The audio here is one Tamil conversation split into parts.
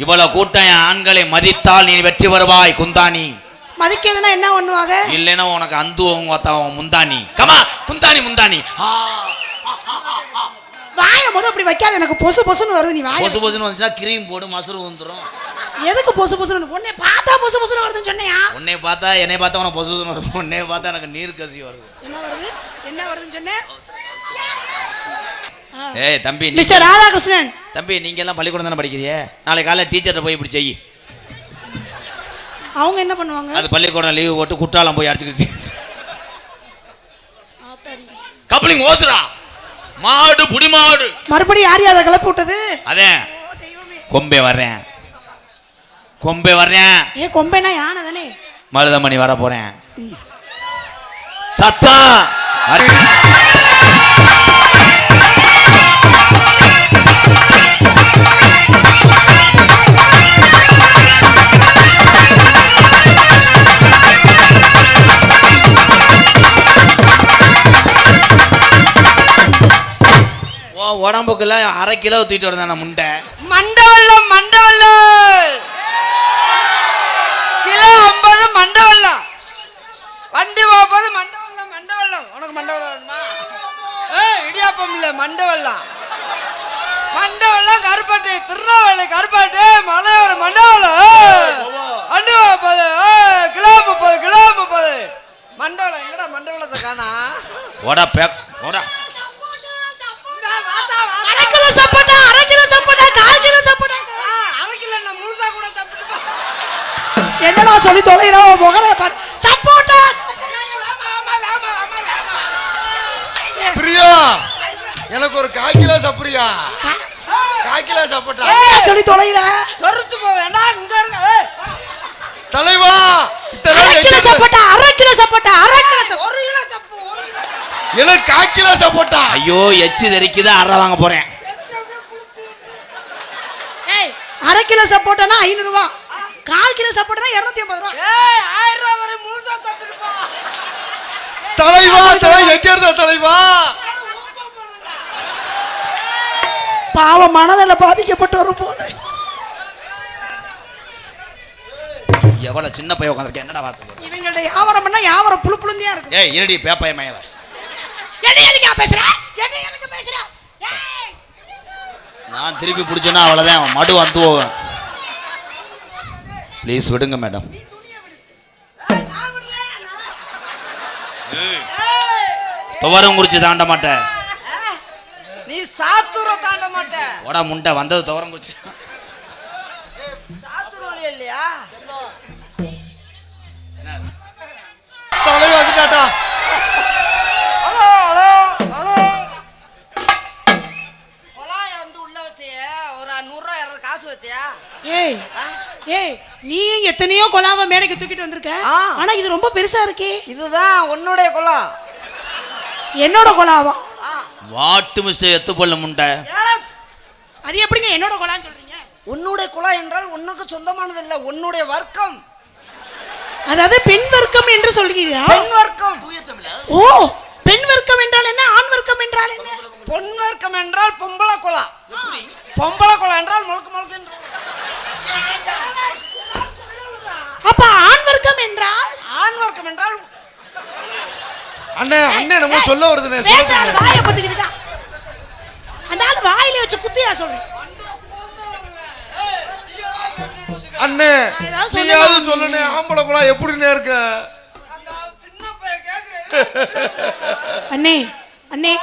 இவ்வளவு கூட்டம் ஆண்களை மதித்தால் நீ வெற்றி வருவாய் குந்தாணி. மதிக்கிறதுனா என்ன பண்ணுவாங்க? இல்லைன்னா உனக்கு அந்து முந்தாணி. கமா குந்தாணி முந்தாணி. வாய முத அப்படி வைக்காத, எனக்கு பொசு பொசுன்னு வருது. நீ வாய பொசு பொசுன்னு வந்துச்சுன்னா கிரீம் போடு மசுரு வந்துடும். எதுக்கு பொசு பொசுன்னு? உன்னை பார்த்தா பொசு பொசுன்னு வருதுன்னு சொன்னியா? உன்னை பார்த்தா என்னை பார்த்தா உனக்கு பொசு பொசுன்னு வருது. உன்னை பார்த்தா எனக்கு நீர் கசி வருது. என்ன வருது? என்ன வருதுன்னு சொன்னேன்? ஏய் தம்பி, மிஸ்டர் ராதாகிருஷ்ணன் தம்பி, நீங்க எல்லாம் பள்ளிக்கூடம் தானே படிக்கிறீங்க? நாளை காலைல டீச்சர்கிட்ட போய் இப்படி செய். அவங்க என்ன பண்ணுவாங்க? அது பள்ளிக்கூடம் லீவு போட்டு குற்றாலம் போய் அடிச்சுக்கிட்டு கப்ளிங் ஓசுரா மாடு புடி மாடு. மறுபடியும் யார் அதை கிளப்பி விட்டது? அதே கொம்பே வர்றேன், கொம்பே வர்றேன். ஏ கொம்பேனா யானை தானே? மருதமணி வர போறேன். சத்தா உடம்புக்குள்ள 1/2 கிலோ தூக்கிட்டு வரதான முண்டை. மண்டவல்லம் மண்டவல்லம் கிலோ 50 மண்டவல்லம். வண்டி போகும்போது மண்டவல்லம் மண்டவல்லம். உனக்கு மண்டவல்லம் வேணுமா? இடியாப்பம் இல்லை மண்டவல்லம். மண்டவல்லம் கருப்பாட்டு திருநெல்வேலி கருப்பாட்டு மலையோர மண்டவல்லம். வண்டி போகும்போது கிலோ 30 கிலோ 30 மண்டவல்லம். எங்கடா மண்டவல்லத்தை காணா? ஓடா பேக் ஓடா. என்னடா சொல்லி தொலைறா முகரை பாரு. சப்போட்டா பிரியா, எனக்கு ஒரு 1/4 கிலோ சப்புரியா. 1/4 கிலோ சப்போட்டா சொல்லி தொலைறா. சொருத்து போவேண்டா. இங்க இருக்க தலைவா, 1/2 கிலோ சப்போட்டா. 1/2 கிலோ சப்போட்டா. 1/2 கிலோ சப்போட்டா. 1 கிலோ சப்பு. எனக்கு 1/4 கிலோ சப்போட்டா. ஐயோ எச்சி தெரிக்குது. 1/2 வாங்க போறேன். 1/2 கிலோ சப்போட்டானா 500 ரூபாய். 1/4 கிலோ சப்போட்டா 250 ரூபாய். 1000 ரூபாய் வரை முழுசா சாப்பிட்டு போ. தலைவா, எங்க தலைவா? பாவம் மனதில பாதிக்கப்பட்டு வரும் போல. எவ்வளவு சின்ன பையன் உட்கார்ந்திருக்க. என்னடா வார்த்தை? இவங்களுடைய வியாபாரம் பண்ணா வியாபாரம் புளு புளுந்தியா இருக்கு. ஏய் இருடி பேப்பைய மேல. என்ன எதுக்கு பேசுற? என்ன எதுக்கு பேசுற? ஏய் நான் திருப்பி பிடிச்சேன்னா அவ்வளவுதான், மடு வந்து போவேன். ப்ளீஸ் விடுங்க மேடம். துவரம் குறிச்சு தாண்ட மாட்டேன். நீ சாத்தூர தாண்ட மாட்ட. ஓடா முண்டை வந்தது துவரம் குறிச்சு. சாத்தூர் வழி இல்லையா? தலைவா வந்துட்டாடா. Hello hello hello. கொலாய வந்து உள்ள வச்சியே ஒரு 100 ரூபாய் 200 காசு வச்சியா? ஏய் ஏய், நீ எத்தனையோ கொலாவை மேடைக்கு தூக்கிட்டு வந்திருக்க. ஆனா இது ரொம்ப பெருசா இருக்கே. இதுதான் உன்னுடைய கொலா. என்னோட கொலாவா? வாட்டு மிஸ்டர் எத்து பொல்ல முண்டை. அது எப்படிங்க என்னோட கொலான்னு சொல்றீங்க? உன்னுடைய கொலா என்றால் உனக்கு சொந்தமானது இல்ல, உன்னுடைய வர்க்கம். அதாவது பெண் வர்க்கம் என்று சொல்கிறீரா? பெண் வர்க்கம். ஓ, பெண் வர்க்கம் என்றால் என்ன? ஆண் வர்க்கம் என்றால் என்ன? பொன் வர்க்கம் என்றால் பொம்பளை கொலா. பொம்பளை கொலா என்றால் முழுக்க முழுக்க என்று. அப்ப ஆண் வர்க்கம் என்றால்? ஆண் வர்க்கம் என்றால் அண்ணே அண்ணே நம்ம சொல்ல வருதுனே. பேசாத வாயை பத்திக்கிட்டா. அந்த ஆளு வாயில வச்சு குத்தியா சொல்றேன். அண்ணே நீயாவது சொல்லுனே, ஆம்பளை குலா எப்படினே இருக்க? அந்த சின்ன பையன் கேக்குறேன். அண்ணே அண்ணே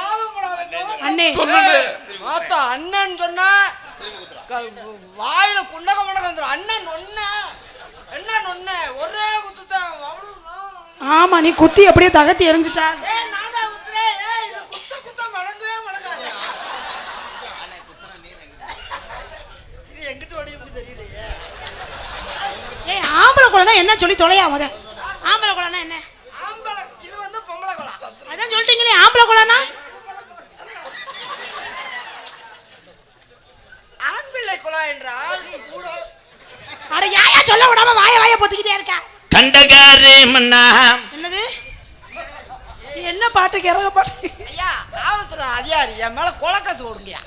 அண்ணே சொல்லுனே. மாத்தா அண்ணன் சொன்னா வாயில குண்டக முண்டக வந்துரும். அண்ணன் நொன்ன என்ன நொன்ன ஒரே குத்துதான். ஆமா, நீ குத்தி அப்படியே தகத்தி எரிஞ்சிட்டா. ஏய் நான் தான் குத்துறேன். ஏய் இது குத்த குத்த மடங்கவே மடங்காது. இது எங்கிட்ட ஓடி இப்படி தெரியலையே. ஏய் ஆம்பளை கொலைனா என்ன சொல்லி தொலையா முத? ஆம்பளை கொலைனா என்ன? ஆம்பளை இது வந்து பொம்பளை கொலை. அதான் சொல்லிட்டீங்களே ஆம்பளை கொலைனா? ஆண் பிள்ளை கொலை என்றால் அட யாயா சொல்ல விடாம வாயை பொத்திக்கிட்டே இருக்க. கண்டகாரே மன்னா. என்னது? என்ன பாட்டு? கிறக பாட்டு. ஐயா காவல்துறை அதிகாரி என் மேல கொலைக்காசு ஓடுங்கயா.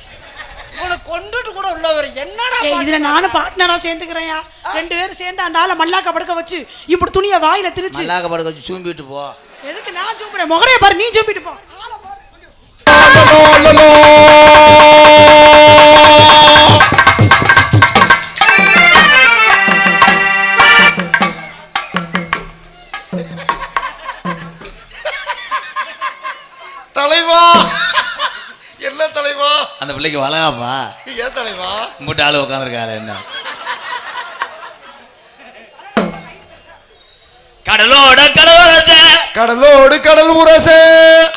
உன்னை கொண்டுட்டு கூட உள்ளவர் என்னடா இதுல நானும் பார்ட்னரா சேர்ந்துக்கிறேன்யா. 2 பேரும் சேர்ந்து அந்த ஆளை மல்லாக்க படுக்க வச்சு இப்படி துணியை வாயில திரிச்சு மல்லாக்க படுக்க வச்சு சூம்பிட்டு போ. எதுக்கு நான் சூம்புறேன்? முகரைய பாரு, நீ சூம்பிட்டு போ. தலைவா என்ன தலைவா? அந்த பிள்ளைக்கு வளகாப்பா. ஏன் தலைவா? மூட்டு ஆளு உட்காந்துருக்காரு. என்ன கடலோட கலவரச, கடலோடு கடல் உரச,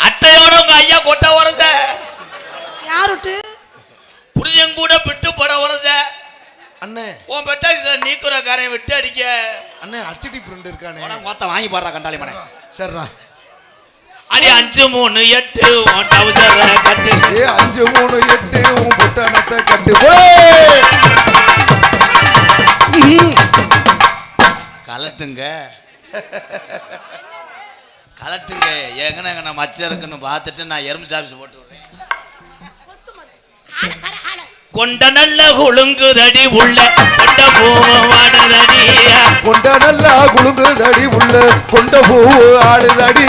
அட்டையோட உங்க ஐயா கொட்ட உரச, யாருட்டு புரியும் கூட பிட்டு பட உரச. அண்ணே உன் பெட்டா நீக்குற காரையை விட்டு அடிக்க. அண்ணே அச்சிடி பிரிண்ட் இருக்கானே, மொத்த வாங்கி பாடுறா கண்டாளி மனை. சரிடா. அடி 5 3 8 உன் டவுசர கட்டு. 5 3 8 உன் பொட்டனத்தை கட்டு. கலட்டுங்க கலட்டுங்க. எங்கன்னு நான் மச்சம் இருக்குன்னு பார்த்துட்டு நான் எறும்பு சாப்பிச்சு போட்டு விடுறேன். கொண்ட நல்ல குழுங்குதடி உள்ள கொண்ட பூவாடுதடி, கொண்ட நல்லா குழுங்குதடி உள்ள கொண்ட பூ ஆடுதடி.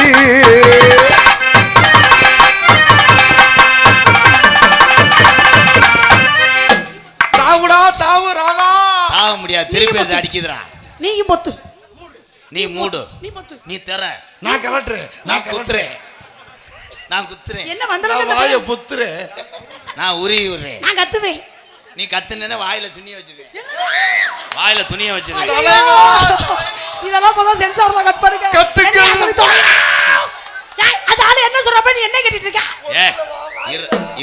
தாவுடா தாவு ராதா. தாவ முடியாது, திருப்பி பேச அடிக்குதுடா. நீ பொத்து, நீ மூடு, நீ பொத்து. நீ தெற, நான் கலட்டுறேன், நான் குத்துறேன், நான் குத்துறேன், என்ன வந்தல வாய புத்துறேன், நான் உரி விடுறேன். நான் கத்துவேன். நீ கத்துனேன்னா வாயில துணியை வச்சிருக்க, வாயில துணியை வச்சிருக்க. இதெல்லாம் போதா சென்சார்ல கட் பண்ணுங்க. கத்துக்க. என்ன சொல்லி தொலைடா. டேய் அந்த ஆளு என்ன சொல்றப்ப நீ என்ன கேட்டிட்டு இருக்க?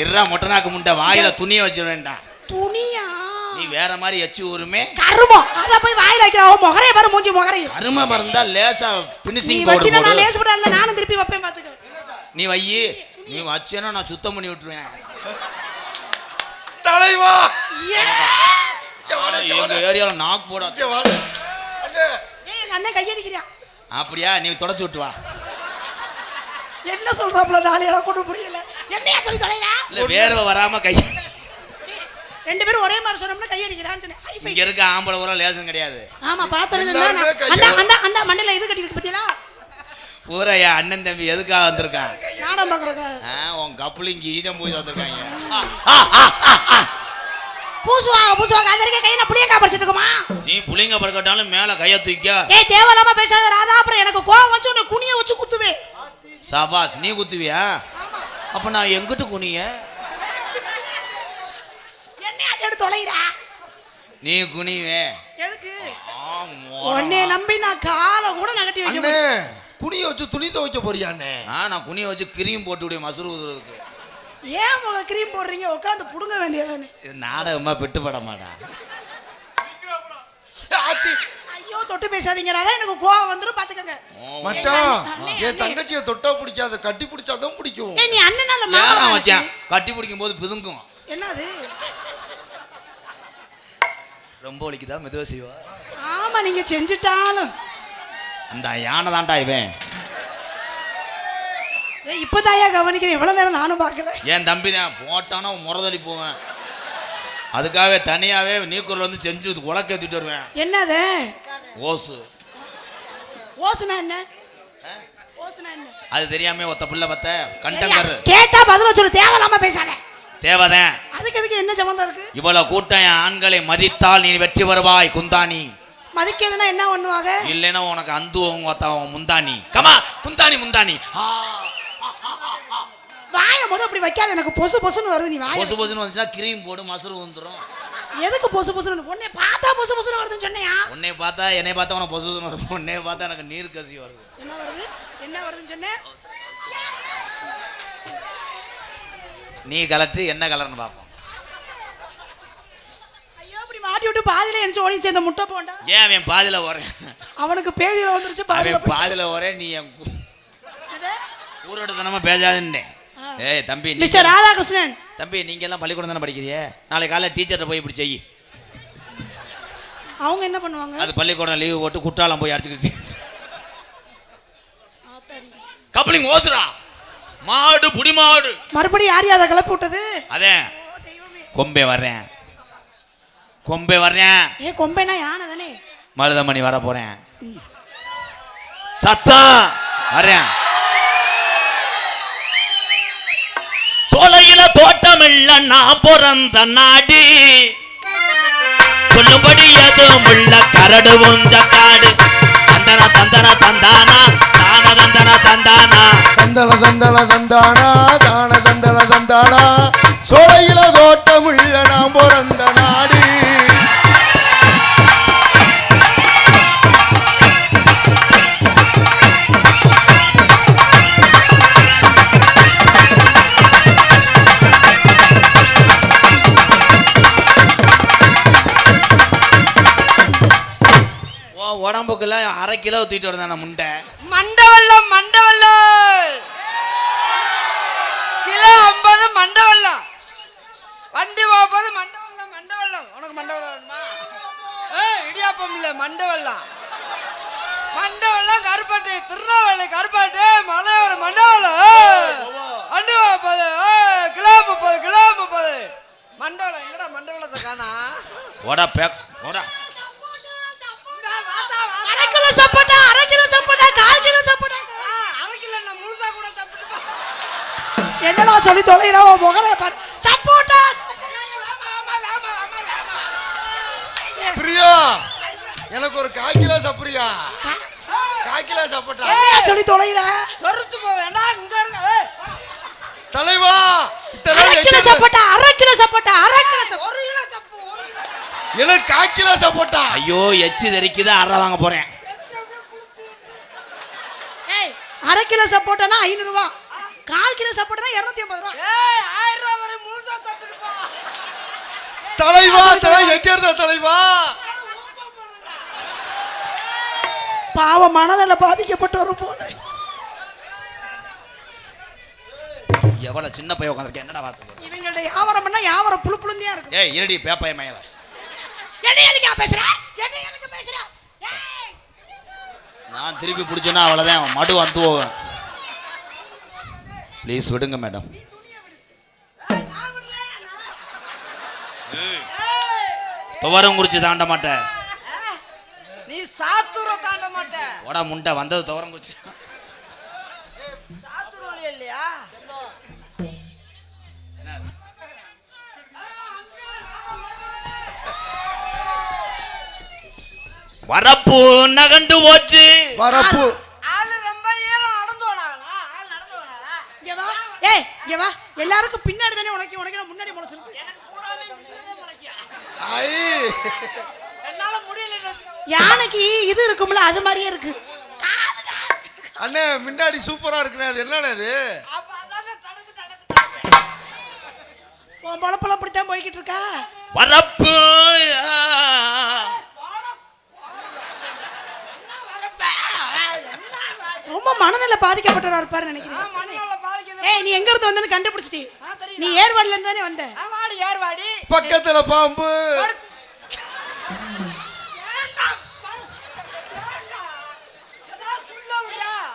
இர்ரா மொட்டனாக்கு முண்டை வாயில துணியை வச்சிருவேன்டா. துணியா? நீ வேற மாதிரி எச்சு ஊருமே கருமம். அத போய் வாயில வைக்கிற அவ முகரே பாரு, மூஞ்சி முகரே. அருமை மறந்தா லேசா நீ பினிஷிங் வச்சினா பவுடர் நான் போடு. லேஸ் போடல, நானும் திருப்பி வைப்பேன் பாத்துக்க. நீ வையி, நீ வச்சேனா நான் சுத்தம் பண்ணி விட்டுருவேன். தலைவா எங்க ஏரியால நாக்கு போட. ஏய் எங்க அண்ணன் கையடிக்கறியா? அப்படியா? நீ தொடச்சு விட்டு வா. என்ன சொல்றாப்ல நாளையட கொண்டு புரியல. என்னையா சொல்லி தொலைடா? இல்ல வேர்வை வராம கை. 2 பேரும் ஒரே மாதிரி சொன்னோம்னா கையடிக்கறான்னு சொன்னேன். ஐ இங்க இருக்க ஆம்பளை ஊரா லேசம் கிடையாது. ஆமா பாத்துறேன்னா அண்ணா மண்டையில எது கட்டி இருக்கு பாத்தியா? பூரா என் அண்ணன் தம்பி எதுக்காக வந்திருக்கான்? நாடகம் பாக்குறதா? உன் கப்ளிங்க ஈஜம் போய் வந்திருக்காங்க. பூசுவாங்க அது இருக்க கையில புளிய காப்பறிச்சிட்டு இருக்குமா? நீ புளிங்க பறக்கட்டாலும் மேல கைய தூக்க. ஏய் தேவலாம பேசாத ராதா, அப்புறம் எனக்கு கோவம் வந்து உன்னை குனிய வச்சு குத்துவே. சபாஸ், நீ குத்துவியா? அப்ப நான் எங்கிட்டு குனிய? என்னையா கேடு தொலைறா? நீ குனிவே. எதுக்கு? உன்னை நம்பி நான் காலை கூட நகட்டி வைக்க அண்ணே மாட்டேன். குனிய வச்சு துணி துவைக்க போறியா அண்ணே? நான் குனிய வச்சு கிரீம் போட்டு விடுவேன் மசுறு ஊதுறதுக்கு. ஏன் முக கிரீம் போடுறீங்க? உட்காந்து புடுங்க வேண்டியதானே. இது நாடகமா பெட்டு பட மாட்டா. ஐயோ தொட்டு பேசாதீங்க ராதா, எனக்கு கோவம் வந்துரும் பாத்துக்கங்க. மச்சான் என் தங்கச்சியை தொட்டா பிடிக்காது, கட்டி பிடிச்சாதான் பிடிக்கும். ஏய் நீ அண்ணனால ஏறா மாமா மச்சான், கட்டி பிடிக்கும் போது பிதுங்கும். என்னது? ரொம்ப வலிக்குதா? மெதுவா செய்வா. ஆமா நீங்க செஞ்சுட்டாலும் அந்த யானை தான்டா இவன். ஏய் இப்பதாயா கவனிக்கிறேன், எவ்வளவு நேரம் நானும் பார்க்கல. என் தம்பி தான் போட்டானா முறதளி போவேன். அதுக்காகவே தனியாவே நீக்குறல் வந்து செஞ்சு உலக்க ஏற்றிட்டு வருவேன். என்னது ஓசு? ஓசுனா என்ன? ஓசுனா என்ன? அது தெரியாம ஒத்த புள்ள பத்த கண்டங்கர். கேட்டா பதில சொல்லு, தேவலாம பேசாத. தேவதேன். அதுக்கு எதுக்கு என்ன சம்பந்தம் இருக்கு? இவ்வளவு கூட்டம் ஆண்களை மதித்தால் நீ வெற்றி வருவாய் குந்தாணி. மதிக்கிறதுனா என்ன பண்ணுவாங்க? இல்லைன்னா உனக்கு அந்து முந்தாணி. கமா குந்தாணி முந்தாணி. வாய முத அப்படி வைக்காத, எனக்கு பொசு பொசுன்னு வருது. நீ வாய பொசு பொசுன்னு வந்துச்சுன்னா கிரீம் போடு மசுறு வந்துடும். எதுக்கு பொசு பொசுன்னு? உன்னை பார்த்தா பொசு பொசுன்னு வருதுன்னு சொன்னையா? உன்னை பார்த்தா என்னை பார்த்தா உனக்கு பொசு பொசுன்னு வருது. உன்னை பார்த்தா எனக்கு நீர் கசி வருது. என்ன வருது? என்ன வருதுன்னு சொன்னேன். நீ கலட்டு என்ன கலர்னு பார்ப்போம். ஐயோ இப்படி மாட்டி விட்டு பாதியில எந்திரிச்சு ஓடிச்சு அந்த முட்டை போண்டா. ஏன் அவன் பாதியில வரேன்? அவனுக்கு பேதியில வந்துருச்சு, பாதியில அவன் பாதியில வரேன். நீ என் ஊரோட தனமா பேசாதுன்னே. ஏய் தம்பி, மிஸ்டர் ராதாகிருஷ்ணன் தம்பி நீங்க எல்லாம் பள்ளிக்கூடம் தானே படிக்கிறீங்க? நாளை காலைல டீச்சர்கிட்ட போய் இப்படி செய். அவங்க என்ன பண்ணுவாங்க? அது பள்ளிக்கூடம் லீவு போட்டு குற்றாலம் போய் அடிச்சுக்கிட்டு கப்ளிங் ஓசுரா மாடு புடி மாடு. மறுபடியும் யார் அதை கிளப்பி விட்டது? அதே கொம்பே வர்றேன் கொம்பே வர்றேன். ஏ கொம்பேனா யானை தானே. மருதமணி வர போறேன். சத்தம் வர்றேன். சோலையில தோட்டம் இல்ல நான் பிறந்த நாடி, சொல்லும்படி எதுவும் உள்ள கரடு உஞ்ச காடு. தந்தன தந்தன தந்தானா தான தந்தன தந்தானா தந்தன தந்தன தந்தானா தான தந்தன தந்தானா சோலையில தோட்டமுள்ள நாம் பிறந்த நாடு. உடம்புக்குள்ள 1/2 கிலோ தூக்கிட்டு வரேன் முண்டை. மண்டவல்லம் மண்டவல்லம் கிலோ 50 மண்டவல்லம். வண்டி போகும்போது மண்டவல்லம் மண்டவல்லம். உனக்கு மண்டவல்லம் வேணுமா? இடியாப்பம் இல்லை மண்டவல்லம். மண்டவல்லம் கருப்பாட்டு திருநெல்வேலி கருப்பாட்டு மலையோர மண்டவல்லம். வண்டி போகும்போது கிலோ 30 கிலோ 30 மண்டவல்லம். எங்கடா மண்டவல்லத்தை காணா? ஓடா பேக் ஓடா. அரை கிலோ சப்போட்டா 1/2 கிலோ சப்போட்டா 1/4 கிலோ சப்போட்டா. 1/2 கிலோ நான் முழுசா கூட சாப்பிட்டுப்பா. என்னடா சொல்லி தொலைறா முகரை பாரு. சப்போட்டா பிரியா எனக்கு ஒரு 1/4 கிலோ சப்புரியா 1/4 கிலோ சப்போட்டா. என்னடா சொல்லி தொலைறா? சொருத்து போவேண்டா இங்க இருக்க. தலைவா 1/2 கிலோ சப்போட்டா 1/2 கிலோ சப்போட்டா 1/2 கிலோ சப்போட்டா. 1 கிலோ சப்பு 1 கிலோ. எனக்கு 1/4 கிலோ சப்போட்டா. ஐயோ எச்சி தெரிக்குது. 1/2 வாங்க போறேன். ஏய் 1/2 கிலோ சப்போட்டானா 500 ரூபாய். 1/4 கிலோ சப்போட்டா 250 ரூபாய். ஏய் 1000 ரூபாய் வரை முழுசா சாப்பிட்டுப்பா. தலைவா தலை எங்க இருந்த தலைவா? பாவ மனநல பாதிக்கப்பட்டு வரும் போல. எவ்வளவு சின்ன பையன் உட்காந்துருக்கேன். என்னடா பார்த்து இவங்கள்ட்ட வியாபாரம் பண்ணா வியாபாரம் புழு புழுந்தியா இருக்கும். ஏய் இருடி பேப்பைய மேல. என்ன எதுக்கு பேசுற? என்ன எதுக்கு பேசுற? ஏய் நான் திருப்பி பிடிச்சேன்னா அவ்வளோதான் மடு வந்து போவேன். ப்ளீஸ் விடுங்க மேடம். துவரம் குறிச்சி தாண்ட மாட்டேன். நீ சாத்தூர தாண்ட மாட்ட. ஓடா முண்டை வந்தது துவரம் குறிச்சி. சாத்தூர் வழி இல்லையா? வரப்பு நகண்டு போச்சு. வரப்பு ஆளு ரொம்ப ஏலம் நடந்து வராங்களா? ஆள் நடந்து வராங்களா? இங்க வா. ஏய் இங்க வா. எல்லாருக்கும் பின்னாடி தானே உனக்கு நான் முன்னாடி முளைச்சிருக்கு. எனக்கு பூராவே பின்னாடியே முளைக்கியா. ஐ என்னால முடியல. யானைக்கு இது இருக்கும்ல அது மாதிரியே இருக்கு. அண்ணே முன்னாடி சூப்பரா இருக்குனே. அது என்னண்ணே அது? அப்ப அதானே தடக்கு தடக்கு. உன் பொழப்பெல்லாம் இப்படித்தான் போய்கிட்டு இருக்கா? வரப்பு ரொம்ப மனநல பாதிக்கப்பட்டவரா இருப்பாரு நினைக்கிறேன். மண்ணால பாதிக்குது. ஏய் நீ எங்க இருந்து வந்தன்னு கண்டுபிடிச்சிட்டி? தெரியுதா? நீ ஏர்வாடில இருந்து தானே வந்த? வாடி ஏர்வாடி. பக்கத்துல பாம்பு.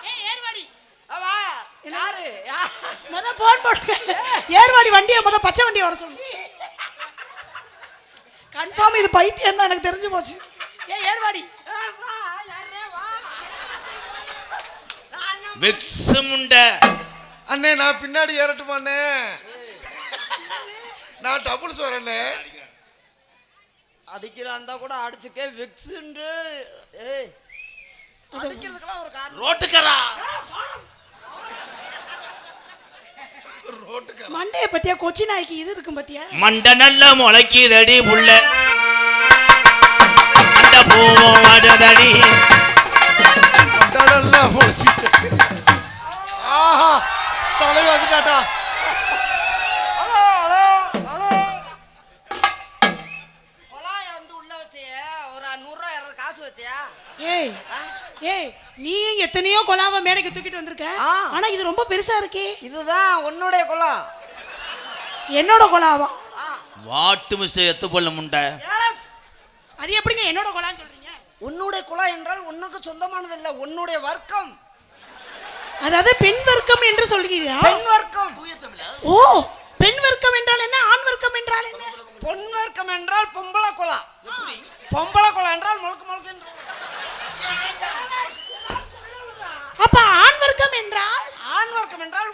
ஏய் ஏர்வாடி. அவா யாரு? முத போன் போடுங்க. ஏர்வாடி வண்டியை முத பச்சை வண்டியை வர சொல்லு. கன்ஃபார்ம் இது பைத்தியம் தான் எனக்கு தெரிஞ்சு போச்சு. ஏய் ஏர்வாடி. விக்ஸ் முண்டை. அண்ணே நான் பின்னாடி ஏறட்டுமாண்ணே? நான் டபுள்ஸ் வரேண்ணே. அடிக்கிறாந்தா கூட அடிச்சுக்கே விக்ஸ்ண்டு. ஏய் அடிக்கிறதுக்கெல்லாம் ஒரு காரணம். ரோட்டுக்கரா ரோட்டுக்கு மண்டைய பத்தியா கொச்சி நாய்க்கு இது இருக்கும் பத்தியா? மண்டை நல்ல முளைக்குதடி புள்ள. அந்த பூவும் வடதடி. மண்டலல்ல ஆஹா தலை வந்துட்டாட்டா. Hello hello hello. கொலாய வந்து உள்ள வச்சியே ஒரு 100 ரூபாய் காசு வச்சியா? ஏய் ஏய் நீ எத்தனையோ கொலாவை மேடைக்கு தூக்கிட்டு வந்திருக்க. ஆனா இது ரொம்ப பெருசா இருக்கே. இதுதான் உன்னுடைய கொலா. என்னோட கொலாவா? வாட்டு மிஸ்டர் எத்து பொல்ல முண்டை. அது எப்படிங்க என்னோட கொலான்னு சொல்றீங்க? உன்னுடைய குலா என்றால் உனக்கு சொந்தமானது இல்ல, உன்னுடைய வர்க்கம். அதாவது பெண் வர்க்கம் என்று சொல்கிறீரா? பெண் வர்க்கம். ஓ பெண் வர்க்கம் என்றால் என்ன, ஆண் வர்க்கம் என்றால் என்ன? பொன் வர்க்கம் என்றால் பொம்பளை குலா, பொம்பளை குலா என்றால் முழுக்க முழுக்க. அப்ப ஆண் வர்க்கம் என்றால்? ஆண் வர்க்கம் என்றால்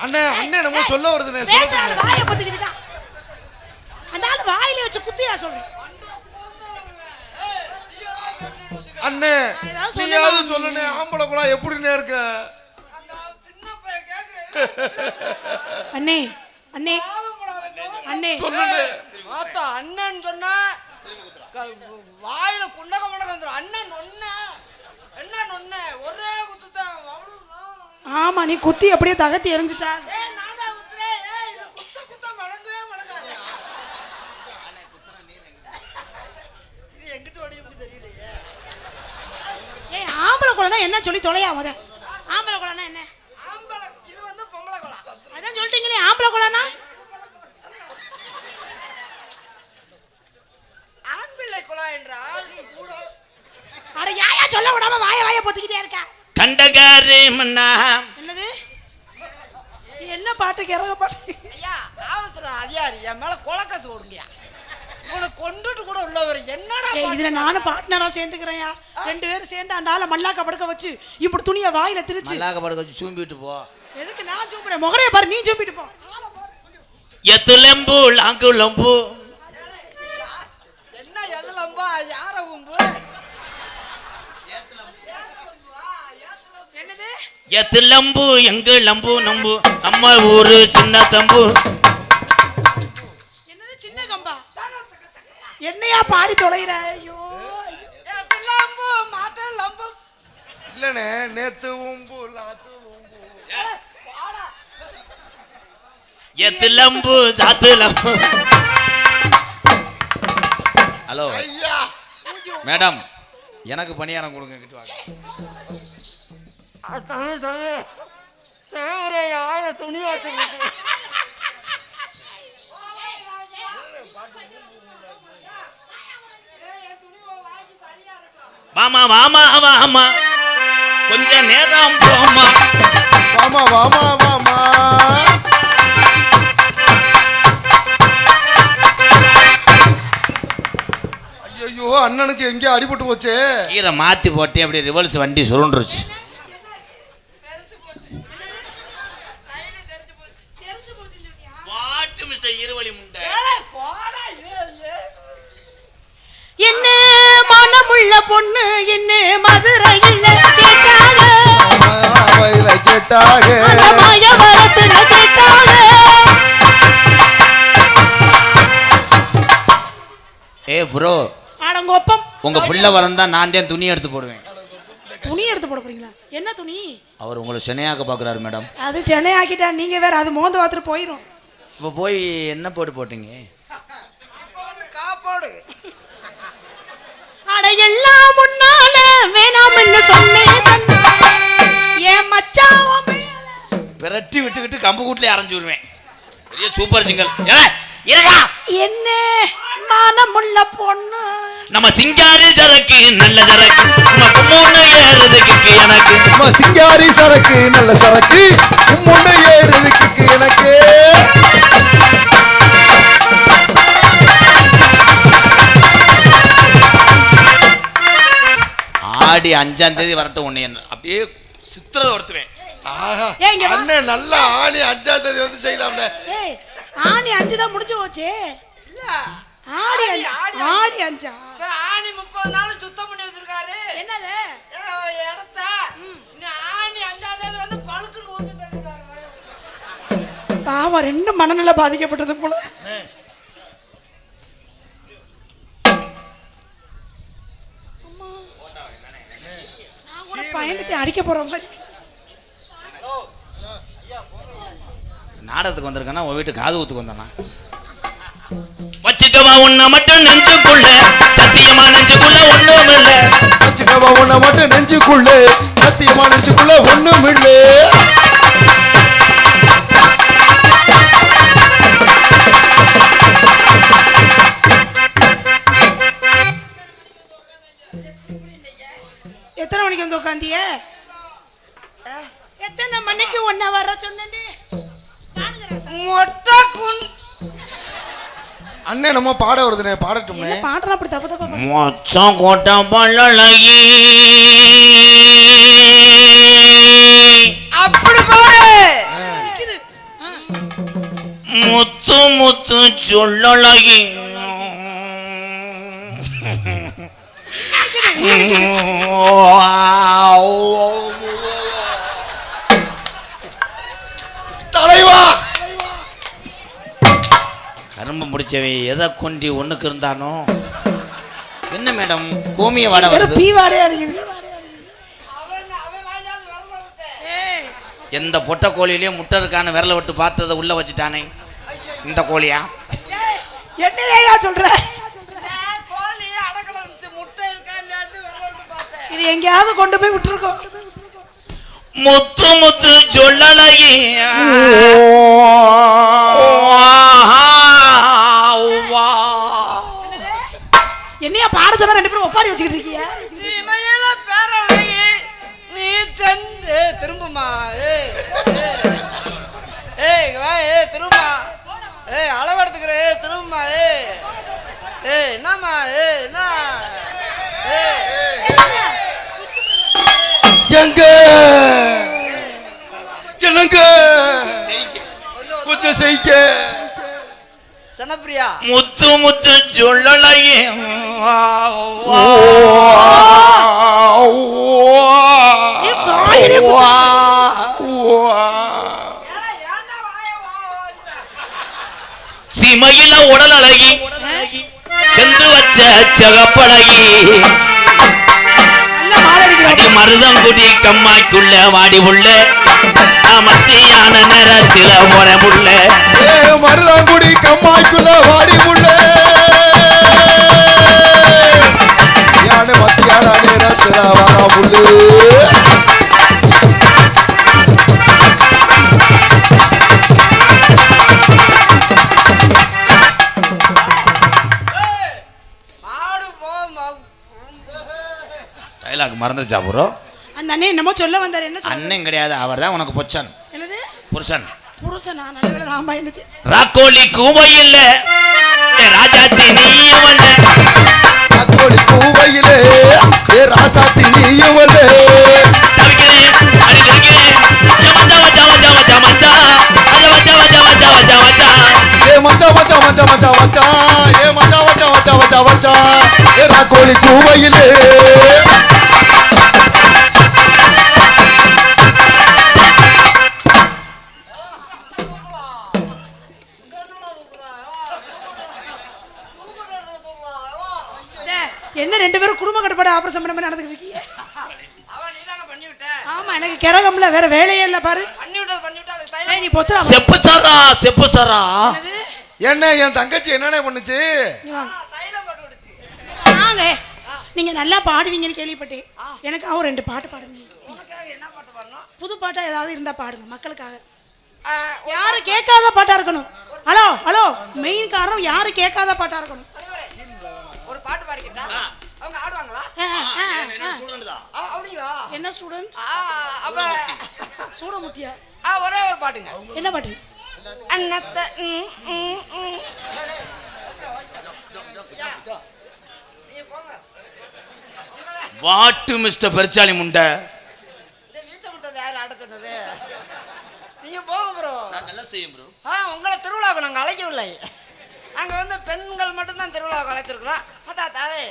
அண்ணே அண்ணே நம்ம சொல்ல வருதுனே. பேசாத வாயை பத்திக்கிட்டா. அந்த ஆளு வாயில வச்சு குத்தியா சொல்றேன். அண்ணே நீயாவது சொல்லுனே, ஆம்பளை குலா எப்படினே இருக்க? அந்த சின்ன பையன் கேக்குறேன். அண்ணே அண்ணே அண்ணே சொல்லுனே. வாத்தா அண்ணன் சொன்னா வாயில குண்டக முண்டக வந்துரும். அண்ணன் நொன்ன என்ன நொன்ன ஒரே குத்து தான். ஆமா, நீ குத்தி அப்படியே தகத்தி எரிஞ்சிட்டா. ஏய் நாதா குத்துறே. ஏய் இது குத்த குத்த மடங்கவே மடங்காது. இது எங்கிட்ட ஓடி எப்படி தெரியலையே. ஏய் ஆம்பளை குலனா என்ன சொல்லி தொலையா முத. ஆம்பளை குலனா என்ன? ஆம்பளை இது வந்து பொம்பளை குலா. அதான் சொல்லிட்டீங்களே ஆம்பளை குலனா. ஆண் பிள்ளை குலா என்றால் கூட. அட யாயா சொல்ல விடாம வாயை பொத்திக்கிட்டே இருக்க. கண்டகாரி மன்னா. என்னது? என்ன பாட்டு கிறக பாட்டு? ஐயா காவல்துறை அதிகாரி என் மேல கொலக்காசு ஓடுங்கயா. உன்னை கொண்டுட்டு கூட உள்ளவர் என்னடா. இதுல நானும் பார்ட்னரா சேர்ந்துக்கிறேன்யா. 2 பேரும் சேர்ந்து அந்த ஆளை மல்லாக்க படுக்க வச்சு இப்படி துணியை வாயில திரிச்சு. மல்லாக்க படுக்க வச்சு சூம்பிட்டு போ. எதுக்கு நான் சூம்புறேன்? முகரைய பாரு, நீ சூம்பிட்டு போ. எத்துலம்பு லாங்குலம்பு. என்ன எதுலம்பா யார கும்பு? என்னது? எத்துலம்பு எங்க லம்பு நம்பு நம்ம ஊரு சின்ன தம்பு. என்னது சின்ன கம்பா? என்னையா பாடி தொலைகிற? ஐயோ எதுலம்பு மாத்த லம்பு இல்லனே, நேத்து உம்பு லாத்து உம்பு. எத்துலம்பு சாத்து லம்பு. ஹலோ ஐயா மேடம், எனக்கு பணியாரம் கொடுங்க. கிட்ட வாங்க. தமிழ் தமிழ் தேவரே ஆள துணி வச்சுக்கிட்டு. வாமா வாமா வாமா கொஞ்ச நேரம் போமா. வாமா வாமா வாமா. ஐயோ அண்ணனுக்கு எங்க அடிபட்டு போச்சே. கீரை மாத்தி போட்டு அப்படியே ரிவர்ஸ் வண்டி சுருண்டுருச்சு. வாட்டு மிஸ்டர் இருவழி முண்டை. என்ன மனமுள்ள பொண்ணு என்ன மதுரையில் கேட்டாக. வயல கேட்டாக. அந்த மாயவரத்துல கேட்டாக. ஏ ப்ரோ, அடங்கொப்பம். உங்க புள்ள வரந்தா நான் தான் துணி எடுத்து போடுவேன். துணி எடுத்து போட போறீங்களா? என்ன துணி? அவர் உங்களை சென்னையாக்க பாக்குறாரு மேடம். அது சென்னை ஆக்கிட்டா நீங்க வேற, அது மோந்து வாத்துட்டு போயிடும். இப்போ போய் என்ன போட்டு போட்டீங்க? இப்போ வந்து காப்பாடு. அட எல்லாம் முன்னால வேணாம்னு சொன்னேன். என் மச்சான் விரட்டி விட்டுக்கிட்டு கம்பு கூட்டிலே அரைஞ்சு விடுவேன். பெரிய சூப்பர் சிங்கல். இருக்கா என்ன மனமுள்ள பொண்ணு. நம்ம சிங்காரி சரக்கு நல்ல சரக்கு. நம்ம கும்மோன்னு ஏறுறதுக்கு எனக்கு. நம்ம சிங்காரி சரக்கு நல்ல சரக்கு. முன்ன ஏறுறதுக்கு எனக்கு. ஆடி 5ஆம் தேதி வரட்டும் உன்னை அப்படியே சித்திரதை ஒருத்துவேன். அண்ணன் நல்லா ஆணி 5ஆம் தேதி வந்து செய்யலாம்ல. ஏய் ஆணி 5 தான் முடிஞ்சு போச்சே. இல்ல ஆடி 5. ஆணி 30 நாள் சுத்தம் பண்ணி வச்சிருக்காரு. என்னது? இடத்த இன்னும் ஆணி 5ஆம் தேதி வந்து பழுக்குன்னு ஊப்பி தள்ளிருக்காரு. பாவம் 2 மனநல பாதிக்கப்பட்டது போல. பயந்துட்டு அடிக்க போற மாதிரி. நாடகத்துக்கு வந்திருக்கேன்னா உன் வீட்டு காது ஊத்துக்கு வந்தானா? வச்சுக்கவா உன்னை மட்டும் நெஞ்சுக்குள்ள, சத்தியமா நெஞ்சுக்குள்ள ஒண்ணும் இல்ல. வச்சுக்கவா உன்னை மட்டும் நெஞ்சுக்குள்ள, சத்தியமா நெஞ்சுக்குள்ள ஒண்ணும் இல்ல. எத்தனை மணிக்கு வந்து உட்காந்திய? எத்தனை மணிக்கு ஒன்ன வர சொன்னே? மொட்டை குன் அண்ணே நம்ம பாட வருதுனே, பாடட்டும்னே. என்ன பாடுறா அப்படி தப்பு தப்பா பாடுற? மொச்சம் கோட்டை பல்லழகி அப்படி பாடு. நிக்குது. முத்து முத்து சொல்லழகி தலைவா கரும்பு முடிச்சவன் எதை கொண்டி ஒண்ணுக்கு இருந்தானோ. என்ன மேடம் கோமிய வாட வேற வருது? பீ வாடே அடிக்குது. அவன் வாங்கியாந்து வரல விட்டு. ஏய், எந்த பொட்டை கோழியிலயும் முட்டை இருக்கான்னு விரல விட்டு பார்த்ததை உள்ள வச்சுட்டானே. இந்த கோழியா? ஏய், என்னையா சொல்ற? கோழி அடக்கணும் முட்டை இருக்கா இல்லையான்னு வரல விட்டு பார்த்தேன். இது எங்கேயாவது கொண்டு போய் விட்டுருக்கோம். முத்து முத்து சொல்லழகி என்னையா பாட சொன்னா ரெண்டு பேரும் ஒப்பாரி வச்சுக்கிட்டு இருக்கீங்க? சீமையில பேரழகி நீ செந்து திரும்புமா. ஏய் ஏய் வா. ஏய் திரும்புமா. ஏய் அளவெடுத்துக்கிற. ஏய் திரும்புமா. ஏய் ஏய் என்னம்மா. ஏய் என்ன. ஏய் எங்க என்னங்க கொஞ்சம் செய்க. சனப்பிரியா முத்து முத்து சொல்லழகி சிமையில உடல் அழகி செந்து வச்ச செகப்பழகி நல்லா மாறடிக்கிறோம். அடி மருதங்குடி கம்மாய்க்குள்ள வாடி உள்ள மத்தியான நேரத்தில முறை முள்ள மருதாங்குடி கம்மாய்க்குள்ள வாடி முள்ள யானை மத்தியான நேரத்துல வாடா முள்ளு. மாடு போ. டைலாக் மறந்துச்சா ப்ரோ? அந்த அண்ணே என்னமோ சொல்ல வந்தாரு. என்ன சொல்ல? அண்ணன் கிடையாது, அவர் தான் உனக்கு பொச்சன் என்னது புருஷன். புருஷனா? நல்ல வேளை நான் பயந்துட்டு. ராக்கோலி கூவையில் ராஜாத்தி நீயவல்ல அக்கோழி கூவையிலே ராசாத்தி நீயவல்லே தவிக்கிறேன் அடி தவிக்கிறேன் மச்சா மச்சா மச்சா மச்சா மச்சா அது மச்சா மச்சா மச்சா மச்சா மச்சா ஏ மச்சா மச்சா மச்சா மச்சா மச்சா ஏ மச்சா மச்சா மச்சா மச்சா மச்சா ஏ ராக்கோழி கூவையிலே என்ன ரெண்டு பேரும் குடும்ப கட்டுப்பாடு ஆபரேஷன் பண்ண மாதிரி நடந்துட்டு இருக்கீங்க? அவன் நீ தானே பண்ணி விட்ட. ஆமா, எனக்கு கிரகம்ல வேற வேலையே இல்ல பாரு. பண்ணி விட்டது அதுக்கு ஏய், தைலம். நீ பொத்து செப்பு சாரா செப்பு சாரா என்ன என் தங்கச்சி என்னென்ன பண்ணுச்சு? தைலம் போட்டு விடுச்சு. வாங்க. நீங்க நல்லா பாடுவீங்கன்னு கேள்விப்பட்டேன். எனக்கு அவன் ரெண்டு பாட்டு பாடுங்க. உனக்காக என்ன பாட்டு பாடணும்? புது பாட்டா ஏதாவது இருந்தா பாடுங்க மக்களுக்காக. ஆ, யாரும் கேட்காத பாட்டா இருக்கணும். ஹலோ ஹலோ, மெயின் காரணம் யாரும் கேட்காத பாட்டா இருக்கணும். ஒரு பாட்டு பாடிக்கிட்டா அவங்க ஆடுவாங்களா? அப்படிங்களா? என்ன ஸ்டூடெண்ட்? அப்ப சூடமுத்தியா? ஒரே ஒரு பாட்டுங்க. என்ன பாட்டு? அன்னத்தை வாட்டு மிஸ்டர் பெருச்சாலி முண்டை. இந்த வீச்சை முட்டை யாரும் ஆட சொன்னது? நீங்க போங்க ப்ரோ. நல்லா செய்யும் ப்ரோ. உங்களை திருவிழாவுக்கு நாங்கள் அழைக்கவில்லை. நாங்கள் வந்து பெண்கள் மட்டும்தான் திருவிழாவுக்கு அழைத்திருக்கிறோம். அதான் தாரே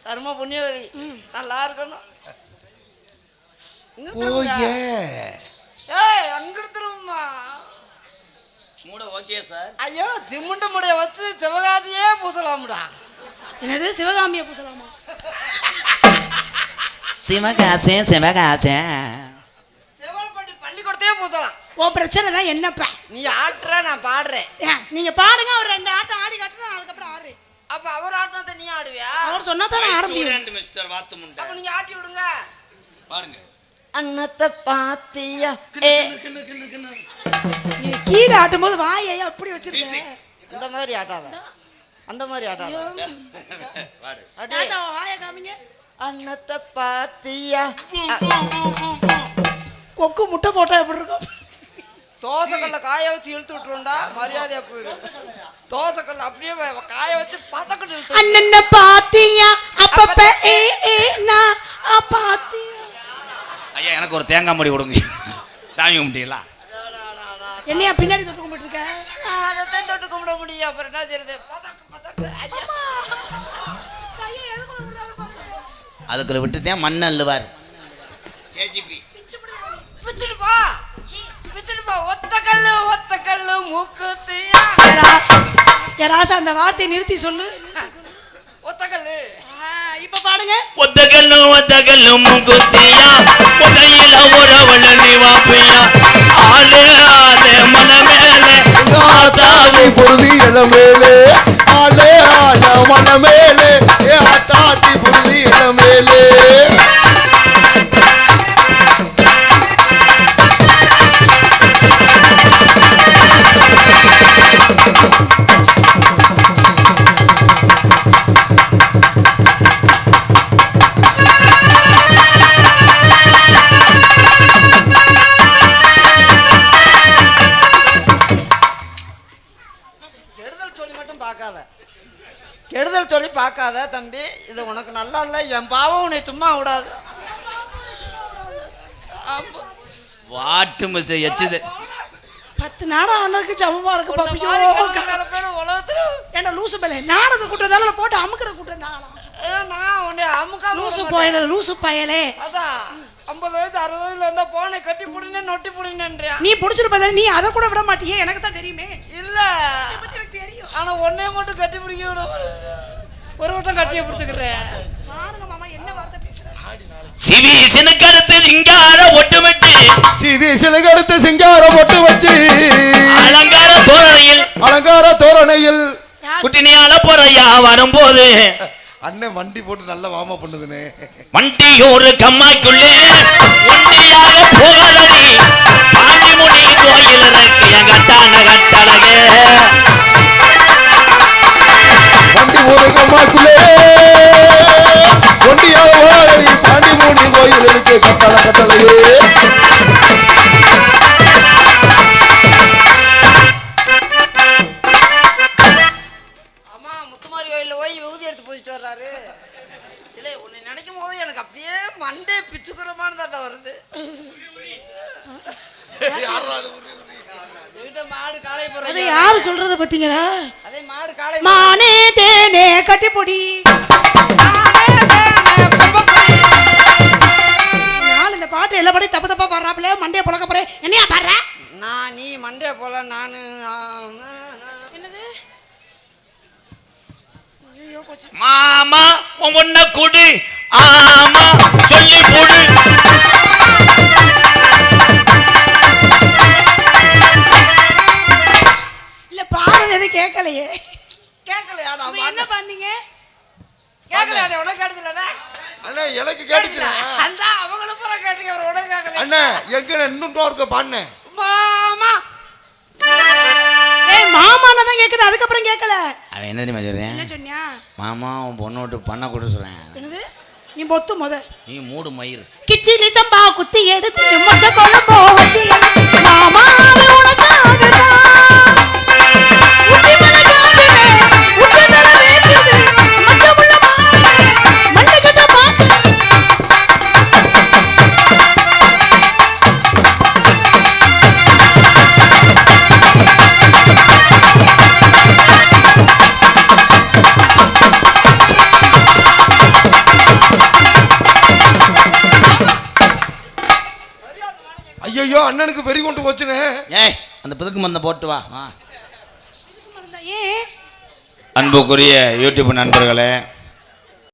தர்ம புண்ணியவதி நல்லா இருக்கணும். ஏய் அங்கிட்டு திரும்பமா. மூட ஓகே சார். ஐயோ சிமுண்டு முடிய வச்சு சிவகாசியே பூசலாம்டா. என்னது சிவகாமியை பூசலாமா? சிவகாசே சிவகாசே சிவல்பட்டி பள்ளிக்கூடத்தையே பூசலாம். ஓ பிரச்சனை தான் என்னப்பா? நீ ஆட்டுற நான் பாடுறேன். நீங்க பாடுங்க, அவர் ரெண்டு ஆட்டம் ஆடி காட்டுறேன், அதுக்கப்புறம் ஆடுறேன். அப்ப அவர் ஆட்டத்தை நீ ஆடுவியா? அவர் சொன்னா தான் நான் ஆரம்பிக்கிறேன். ஸ்டூடண்ட் மிஸ்டர் வாத்து முண்டை. அப்ப நீங்க ஆட்டி விடுங்க. பாருங்க. அன்னத்தை பாத்தியா? நீ கீழே ஆட்டும்போது வாயை அப்படி வச்சிருக்க. அந்த மாதிரி ஆட்டாத. அந்த மாதிரி ஆட்டாத. வாயை காமிங்க. அன்னத்தை பாத்தியா? கொக்கு முட்டை போட்டா எப்படி இருக்கும்? தோசைக்கல்ல காய வச்சு இழுத்து விட்டுருண்டா மரியாதையா போயிரு. தோசைக்கல்ல அப்படியே காய வச்சு பதக்கிட்டு இழுத்து. அண்ணன பாத்தியா அப்பப்ப ஏ ஏ நான் பாத்தியா. ஐயா எனக்கு ஒரு தேங்காய் மடி கொடுங்க. சாமி கும்பிட்டீங்களா? என்னையா பின்னாடி தொட்டு கும்பிட்டு இருக்க? அதைத்தான் தொட்டு கும்பிட முடியும். அப்புறம் என்ன செய்யறது? அதுக்குள்ள விட்டுதான் மண்ணை அள்ளுவார். சேஜிபி பிச்சுடுப்பா பிச்சுடுப்பா. ஒத்த கல்லு மூக்குத்தியா. யாராசா அந்த வார்த்தையை நிறுத்தி சொல்லு. ஒத்த கல்லு. இப்ப பாடுங்க. ஒத்த கல்லு மூக்குத்தியா முகையில உறவுல நீ வாப்பியா ஆளு ஆளு மனமேலே ஆத்தாத்தி புருதி இளமேலே ஆளே ஆள மனமேலே ஆத்தாத்தி புருதி இளமேலே. கெடுதல் சொல்லி பார்க்காத தம்பி. இது உனக்கு நல்லா இல்லை. என் பாவம் உன்னை சும்மா விடாது. வாட்டு மிஸ் எச்சுது 10 நாடா அண்ணனுக்கு சமமா இருக்கு பாப்பியோ. உலகத்துல என்ன லூசு பையல நாடக கூட்டதால போட்டு அமுக்குற கூட்டம் தான். நான் உன்னை அமுக்கா லூசு பயலே லூசு பயலே. அதான் 50 வயசு 60 வயசுல இருந்தா போனை கட்டி புடினே நொட்டி புடினேன்றியா. நீ புடிச்சிருப்ப நீ அதை கூட விட மாட்டியே. எனக்கு தான் தெரியுமே. இல்ல எனக்கு தெரியும். ஆனா ஒன்னே மட்டும் கட்டி பிடிக்க விட ஒரு வட்டம் கட்டியை பிடிச்சுக்கிறேன். பாருங்க மாமா என்ன வார்த்தை பேசுற. சிவீசனுக்கு அடுத்து சிங்கார ஒட்டு வச்சு சிவீசனுக்கு அடுத்து சிங்கார ஒட்டு வச்சு அலங்கார தோரணையில் குட்டினியால போறையா வரும்போது அண்ணன் வண்டி போட்டு நல்ல வாமா பண்ணுதுன்னு வண்டி ஒரு கம்மாய்க்குள்ளே ஒண்டியாக போகாதடி பாண்டிமுனி கோயில் கட்டான கட்டழகே. வண்டி ஒரு கம்மாய்க்குள்ளே ஒண்டியாக போகாதடி பாண்டிமுனி கோயில் இருக்கு கட்டள கட்டளையே. அம்மா முத்துமாரி கோயில்ல போய் ஊதி எடுத்து போயிட்டு வர்றாரு. இல்லை உன்னை நினைக்கும் போது எனக்கு அப்படியே மண்டே பிச்சுக்கிறமானு தான் வருது. மாடு காலை போற. அதை யாரு சொல்றத பாத்தீங்களா? அதே மாடு காலை மானே தேனே கட்டிப்பொடி நாள் இந்த பாட்டு எல்லாபடி தப்பு தப்பா பாடுறாப்ல. மண்டைய புழக்க போறேன். என்னையா பாடுற? நான் நீ மண்டே போல நானு. என்னது? ஐயோ போச்சு. மாமா உன்ன குடு ஆமா சொல்லி போடு. இல்ல பாடுறது எது கேட்கலையே. கேட்கலையா? என்ன பண்ணீங்க? கேட்கலையா? உனக்கு கேட்டதில்ல அண்ணா எனக்கு கேட்டுச்சு. அந்த அவங்களும் பூரா கேட்டீங்க. அவர் உடனே கேட்கல. அண்ணா எங்க இன்னும் இருக்க பாண்ணேன் மாமா. ஏய் மாமானா தான் கேக்குது. அதுக்கப்புறம் கேட்கல. அவன் என்ன தெரியுமா சொல்றேன்? என்ன சொன்னியா? மாமா உன் பொண்ணு விட்டு பண்ண கூட சொல்றேன். என்னது? நீ பொத்து முத நீ மூடு மயிர் கிச்சிலி சம்பா குத்தி எடுத்து மொச்ச குழம்போ வச்சு மாமா உனக்காகதான் உச்சி மன காட்டுனே உச்சி தர வேண்டுது மச்சமுள்ள மாமனே மல்லிகட்ட பாக்கு. ஐயோ அண்ணனுக்கு வெறி கொண்டு போச்சுனே. ஏய் அந்த புதுக்கு மருந்தை போட்டு வா. ஏன் அன்புக்குரிய யூடியூப் நண்பர்களே,